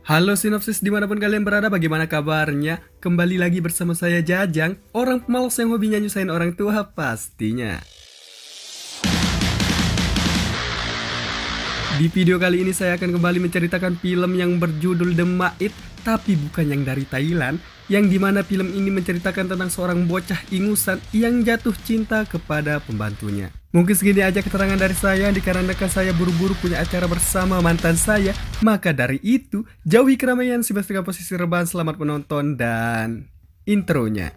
Halo sinopsis dimanapun kalian berada, bagaimana kabarnya? Kembali lagi bersama saya Jajang, orang pemalas yang hobinya nyusahin orang tua pastinya. Di video kali ini saya akan kembali menceritakan film yang berjudul The Maid, tapi bukan yang dari Thailand, yang dimana film ini menceritakan tentang seorang bocah ingusan yang jatuh cinta kepada pembantunya. Mungkin segini aja keterangan dari saya, dikarenakan saya buru-buru punya acara bersama mantan saya. Maka dari itu, jauhi keramaian, pastikan posisi rebahan, selamat menonton, dan intronya.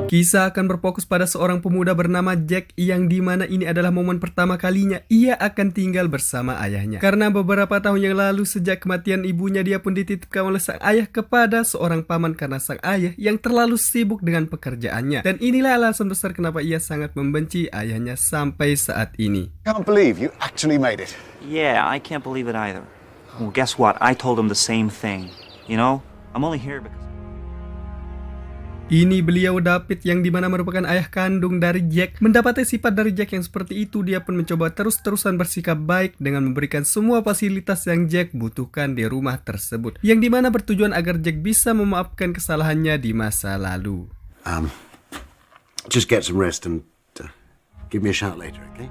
Kisah akan berfokus pada seorang pemuda bernama Jack, yang dimana ini adalah momen pertama kalinya ia akan tinggal bersama ayahnya. Karena beberapa tahun yang lalu sejak kematian ibunya, dia pun dititipkan oleh sang ayah kepada seorang paman karena sang ayah yang terlalu sibuk dengan pekerjaannya. Dan inilah alasan besar kenapa ia sangat membenci ayahnya sampai saat ini. Can't believe you actually made it. Yeah, I can't believe it either. Well, guess what? I told him the same thing. You know, I'm only here because... Ini beliau David, yang dimana merupakan ayah kandung dari Jack. Mendapati sifat dari Jack yang seperti itu, dia pun mencoba terus-terusan bersikap baik dengan memberikan semua fasilitas yang Jack butuhkan di rumah tersebut, yang dimana bertujuan agar Jack bisa memaafkan kesalahannya di masa lalu. Just get some rest and give me a shout later, okay?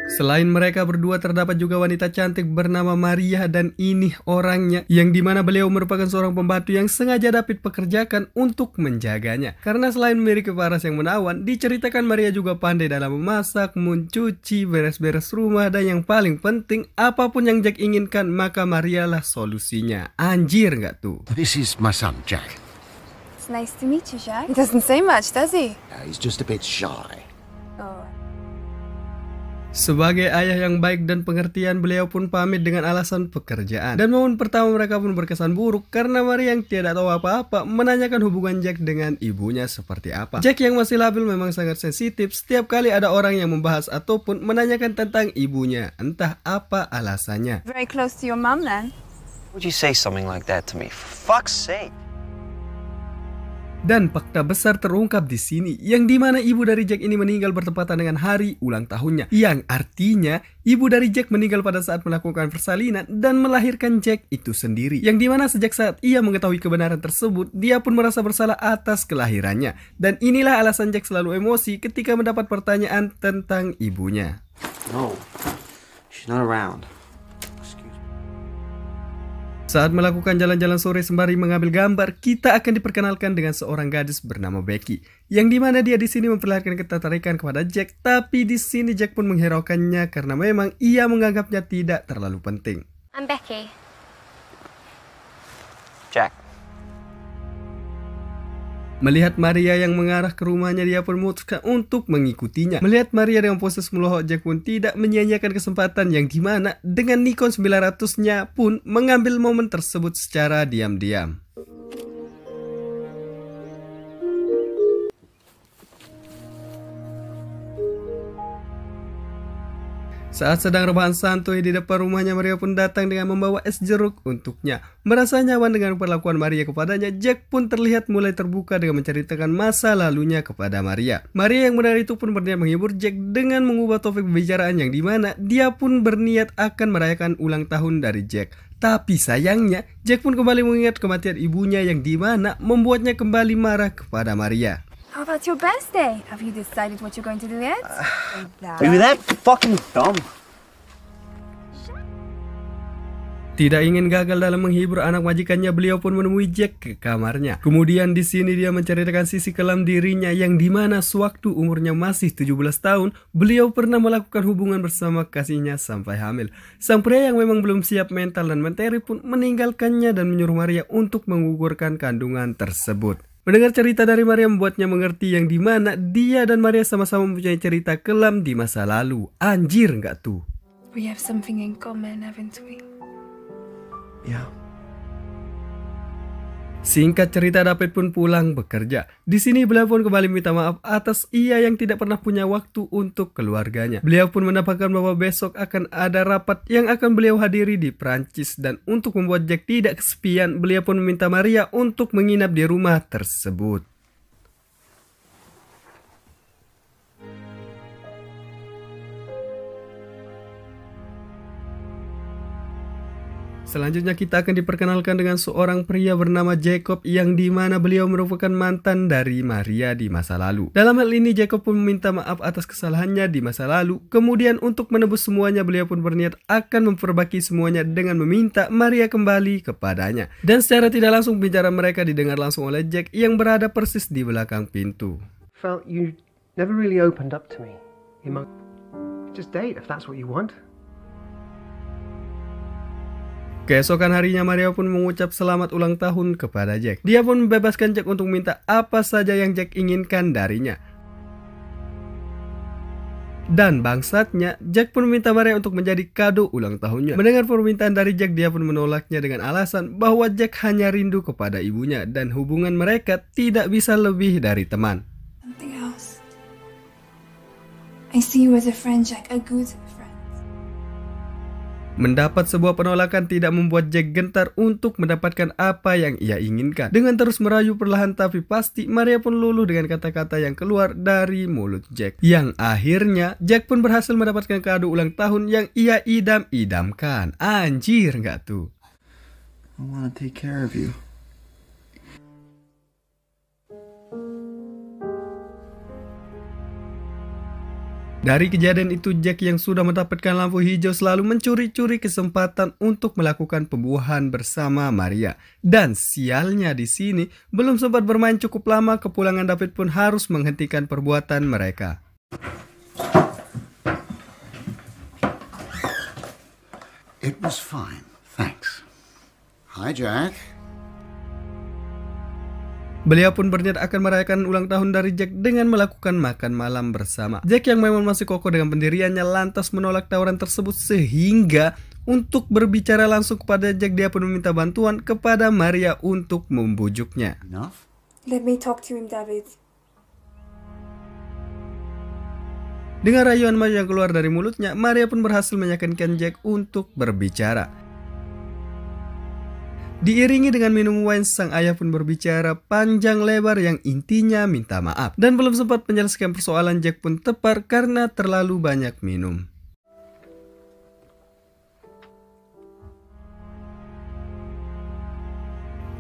Selain mereka berdua, terdapat juga wanita cantik bernama Maria, dan ini orangnya, yang dimana beliau merupakan seorang pembantu yang sengaja David pekerjakan untuk menjaganya. Karena selain memiliki paras yang menawan, diceritakan Maria juga pandai dalam memasak, mencuci, beres-beres rumah, dan yang paling penting, apapun yang Jack inginkan, maka Maria lah solusinya. Anjir nggak tuh? This is my son, Jack. It's nice to meet you, Jack. He doesn't say much, does he? He's just a bit shy. Oh. Sebagai ayah yang baik dan pengertian, beliau pun pamit dengan alasan pekerjaan. Dan momen pertama mereka pun berkesan buruk karena Maria yang tidak tahu apa-apa menanyakan hubungan Jack dengan ibunya seperti apa. Jack yang masih labil memang sangat sensitif. Setiap kali ada orang yang membahas ataupun menanyakan tentang ibunya, entah apa alasannya. Very close to your mum then? Would you say something like that to me? For fuck's sake. Dan fakta besar terungkap di sini, yang dimana ibu dari Jack ini meninggal bertepatan dengan hari ulang tahunnya, yang artinya ibu dari Jack meninggal pada saat melakukan persalinan dan melahirkan Jack itu sendiri. Yang dimana sejak saat ia mengetahui kebenaran tersebut, dia pun merasa bersalah atas kelahirannya. Dan inilah alasan Jack selalu emosi ketika mendapat pertanyaan tentang ibunya. No, she's not around. Saat melakukan jalan-jalan sore sembari mengambil gambar, kita akan diperkenalkan dengan seorang gadis bernama Becky, yang dimana dia di sini memperlihatkan ketertarikan kepada Jack, tapi di sini Jack pun menghiraukannya karena memang ia menganggapnya tidak terlalu penting. I'm Becky. Jack. Melihat Maria yang mengarah ke rumahnya, dia pun memutuskan untuk mengikutinya. Melihat Maria dengan pose melohok, Jack pun tidak menyia-nyiakan kesempatan, yang dimana dengan Nikon 900-nya pun mengambil momen tersebut secara diam-diam. Saat sedang rebahan santuy di depan rumahnya, Maria pun datang dengan membawa es jeruk untuknya. Merasa nyaman dengan perlakuan Maria kepadanya, Jack pun terlihat mulai terbuka dengan menceritakan masa lalunya kepada Maria. Maria yang benar itu pun berniat menghibur Jack dengan mengubah topik pembicaraan, yang dimana dia pun berniat akan merayakan ulang tahun dari Jack. Tapi sayangnya, Jack pun kembali mengingat kematian ibunya, yang dimana membuatnya kembali marah kepada Maria. How about your birthday? Have you decided what you're going to do yet? Are you that fucking dumb? Tidak ingin gagal dalam menghibur anak majikannya, beliau pun menemui Jack ke kamarnya. Kemudian di sini dia menceritakan sisi kelam dirinya, yang dimana sewaktu umurnya masih 17 tahun, beliau pernah melakukan hubungan bersama kasihnya sampai hamil. Sang pria yang memang belum siap mental dan materi pun meninggalkannya dan menyuruh Maria untuk menggugurkan kandungan tersebut. Mendengar cerita dari Maria membuatnya mengerti, yang dimana dia dan Maria sama-sama mempunyai cerita kelam di masa lalu. Anjir nggak tuh? We have something in common, haven't we? Yeah. Singkat cerita, David pun pulang bekerja. Di sini beliau pun kembali minta maaf atas ia yang tidak pernah punya waktu untuk keluarganya. Beliau pun mendapatkan bahwa besok akan ada rapat yang akan beliau hadiri di Prancis, dan untuk membuat Jack tidak kesepian, beliau pun meminta Maria untuk menginap di rumah tersebut. Selanjutnya kita akan diperkenalkan dengan seorang pria bernama Jacob yang dimana beliau merupakan mantan dari Maria di masa lalu. Dalam hal ini Jacob pun meminta maaf atas kesalahannya di masa lalu. Kemudian untuk menebus semuanya beliau pun berniat akan memperbaiki semuanya dengan meminta Maria kembali kepadanya. Dan secara tidak langsung bicara mereka didengar langsung oleh Jack yang berada persis di belakang pintu. Felt you never really opened up to me. Just date if that's what you want. Keesokan harinya Maria pun mengucap selamat ulang tahun kepada Jack. Dia pun membebaskan Jack untuk minta apa saja yang Jack inginkan darinya. Dan bangsatnya, Jack pun meminta Maria untuk menjadi kado ulang tahunnya. Mendengar permintaan dari Jack, dia pun menolaknya dengan alasan bahwa Jack hanya rindu kepada ibunya dan hubungan mereka tidak bisa lebih dari teman. Something else. I see you as a friend, Jack. A good friend. Mendapat sebuah penolakan tidak membuat Jack gentar untuk mendapatkan apa yang ia inginkan. Dengan terus merayu perlahan tapi pasti, Maria pun luluh dengan kata-kata yang keluar dari mulut Jack. Yang akhirnya, Jack pun berhasil mendapatkan kado ulang tahun yang ia idam-idamkan. Anjir nggak tuh? I wanna take care of you. Dari kejadian itu, Jack yang sudah mendapatkan lampu hijau selalu mencuri-curi kesempatan untuk melakukan pembuahan bersama Maria. Dan sialnya di sini, belum sempat bermain cukup lama, kepulangan David pun harus menghentikan perbuatan mereka. It was fine, thanks. Hi, Jack. Beliau pun berniat akan merayakan ulang tahun dari Jack dengan melakukan makan malam bersama. Jack yang memang masih kokoh dengan pendiriannya lantas menolak tawaran tersebut sehingga untuk berbicara langsung kepada Jack dia pun meminta bantuan kepada Maria untuk membujuknya. Enough? Let me talk to him, David. Dengan rayuan Maria yang keluar dari mulutnya, Maria pun berhasil meyakinkan Jack untuk berbicara. Diiringi dengan minum wine, sang ayah pun berbicara panjang lebar yang intinya minta maaf. Dan belum sempat menyelesaikan persoalan, Jack pun tepar karena terlalu banyak minum.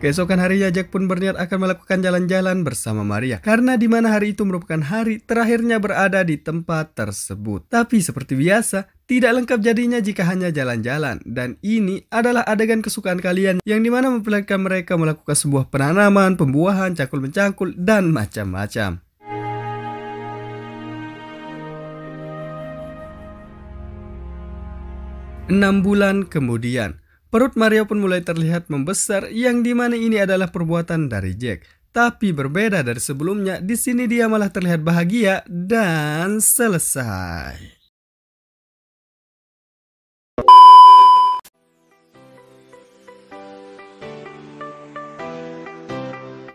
Keesokan harinya Jack pun berniat akan melakukan jalan-jalan bersama Maria. Karena di mana hari itu merupakan hari terakhirnya berada di tempat tersebut. Tapi seperti biasa, tidak lengkap jadinya jika hanya jalan-jalan. Dan ini adalah adegan kesukaan kalian yang dimana memperlihatkan mereka melakukan sebuah penanaman, pembuahan, cangkul-mencangkul, dan macam-macam. Enam bulan kemudian, perut Maria pun mulai terlihat membesar yang dimana ini adalah perbuatan dari Jack. Tapi berbeda dari sebelumnya, di sini dia malah terlihat bahagia dan selesai.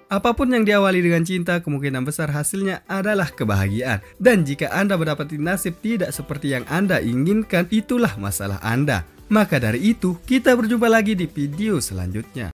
Apapun yang diawali dengan cinta, kemungkinan besar hasilnya adalah kebahagiaan. Dan jika Anda mendapati nasib tidak seperti yang Anda inginkan, itulah masalah Anda. Maka dari itu, kita berjumpa lagi di video selanjutnya.